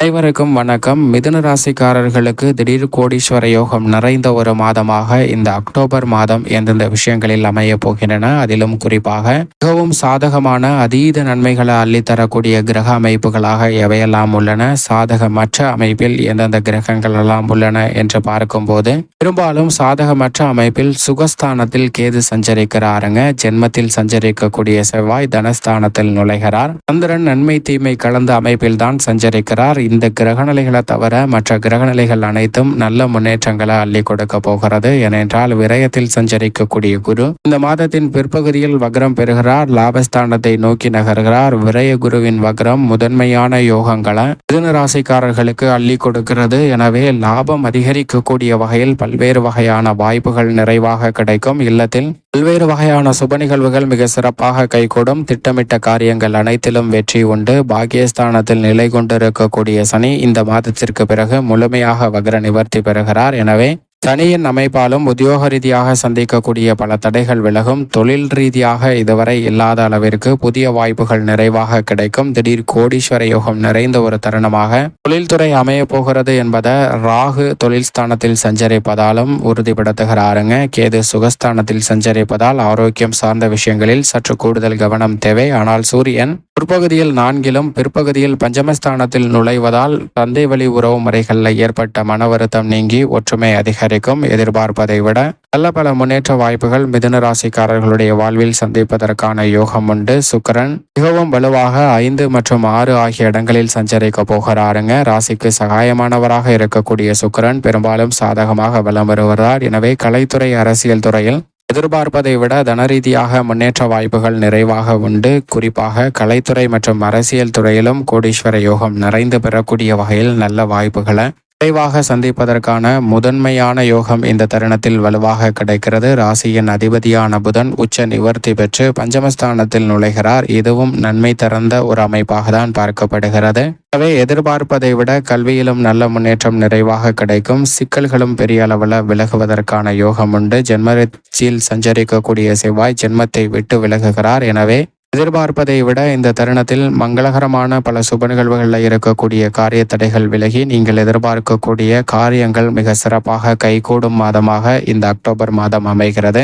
அனைவருக்கும் வணக்கம். மிதுன ராசிக்காரர்களுக்கு திடீர் கோடீஸ்வர யோகம் நிறைந்த ஒரு மாதமாக இந்த அக்டோபர் மாதம் எந்தெந்த விஷயங்களில் அமைய போகின்றன, அதிலும் குறிப்பாக மிகவும் சாதகமான அதீத நன்மைகளை அள்ளித்தரக்கூடிய கிரக அமைப்புகளாக எவையெல்லாம் உள்ளன, சாதகமற்ற அமைப்பில் எந்தெந்த கிரகங்கள் எல்லாம் உள்ளன என்று பார்க்கும்போது, பெரும்பாலும் சாதகமற்ற அமைப்பில் சுகஸ்தானத்தில் கேது சஞ்சரிக்கிறாருங்க. ஜென்மத்தில் சஞ்சரிக்கக்கூடிய செவ்வாய் தனஸ்தானத்தில் நுழைகிறார். சந்திரன் நன்மை தீமை கலந்த அமைப்பில் தான் சஞ்சரிக்கிறார். இந்த கிரகநிலைகளை தவிர மற்ற கிரகநிலைகள் அனைத்தும் நல்ல முன்னேற்றங்களை அள்ளி கொடுக்க போகிறது. ஏனென்றால் விரயத்தில் சஞ்சரிக்கக்கூடிய குரு இந்த மாதத்தின் பிற்பகுதியில் வக்ரம் பெறுகிறார். லாபஸ்தானத்தை நோக்கி நகர்கிறார். விரய குருவின் வக்ரம் முதன்மையான யோகங்களை மிதுன ராசிக்காரர்களுக்கு அள்ளி கொடுக்கிறது. எனவே லாபம் அதிகரிக்கக்கூடிய வகையில் பல்வேறு வகையான வாய்ப்புகள் நிறைவாக கிடைக்கும். இல்லத்தில் பல்வேறு வகையான சுப நிகழ்வுகள் மிக சிறப்பாக கைகூடும். திட்டமிட்ட காரியங்கள் அனைத்திலும் வெற்றி உண்டு. பாக்கியஸ்தானத்தில் நிலை கொண்டிருக்கக்கூடிய சனி இந்த மாதத்திற்கு பிறகு முழுமையாக வக்ர நிவர்த்தி பெறுகிறார். எனவே சனியின் அமைப்பாலும் உத்தியோக ரீதியாக சந்திக்கக்கூடிய பல தடைகள் விலகும். தொழில் ரீதியாக இதுவரை இல்லாத அளவிற்கு புதிய வாய்ப்புகள் நிறைவாக கிடைக்கும். திடீர் கோடீஸ்வர யோகம் நிறைந்த ஒரு தருணமாக தொழில்துறை அமைய போகிறது என்பதை ராகு தொழில் ஸ்தானத்தில் சஞ்சரிப்பதாலும் உறுதிப்படுத்துகிறாருங்க. கேது சுகஸ்தானத்தில் சஞ்சரிப்பதால் ஆரோக்கியம் சார்ந்த விஷயங்களில் சற்று கூடுதல் கவனம் தேவை. ஆனால் சூரியன் பிற்பகுதியில் 4லும் பிற்பகுதியில் பஞ்சமஸ்தானத்தில் நுழைவதால் தந்தை வழி உறவு முறைகளில் ஏற்பட்ட மன வருத்தம் நீங்கி ஒற்றுமை அதிகரிக்கும். எதிர்பார்ப்பதை விட நல்ல பல முன்னேற்ற வாய்ப்புகள் மிதுன ராசிக்காரர்களுடைய வாழ்வில் சந்திப்பதற்கான யோகம் உண்டு. சுக்கிரன் மிகவும் வலுவாக 5 மற்றும் 6 ஆகிய இடங்களில் சஞ்சரிக்க போகிறாருங்க. ராசிக்கு சகாயமானவராக இருக்கக்கூடிய சுக்கிரன் பெரும்பாலும் சாதகமாக வலம் வருகிறார். எனவே கலைத்துறை அரசியல் துறையில் எதிர்பார்ப்பதை விட தனரீதியாக முன்னேற்ற வாய்ப்புகள் நிறைவாக உண்டு. குறிப்பாக கலைத்துறை மற்றும் அரசியல் துறையிலும் கோடீஸ்வர யோகம் நிறைந்து பெறக்கூடிய வகையில் நல்ல வாய்ப்புகளை விரைவாக சந்திப்பதற்கான முதன்மையான யோகம் இந்த தருணத்தில் வலுவாக கிடைக்கிறது. ராசியின் அதிபதியான புதன் உச்ச நிவர்த்தி பெற்று பஞ்சமஸ்தானத்தில் நுழைகிறார். இதுவும் நன்மை தரந்த ஒரு அமைப்பாக தான் பார்க்கப்படுகிறது. எனவே எதிர்பார்ப்பதை விட கல்வியிலும் நல்ல முன்னேற்றம் நிறைவாக கிடைக்கும். சிக்கல்களும் பெரிய அளவில் விலகுவதற்கான யோகம் உண்டு. ஜென்மத்தில் சஞ்சரிக்கக்கூடிய செவ்வாய் ஜென்மத்தை விட்டு விலகுகிறார். எனவே எதிர்பார்ப்பதை விட இந்த தருணத்தில் மங்களகரமான பல சுப நிகழ்வுகளில் இருக்கக்கூடிய காரிய தடைகள் விலகி நீங்கள் எதிர்பார்க்கக்கூடிய காரியங்கள் மிக சிறப்பாக கைகூடும் மாதமாக இந்த அக்டோபர் மாதம் அமைகிறது.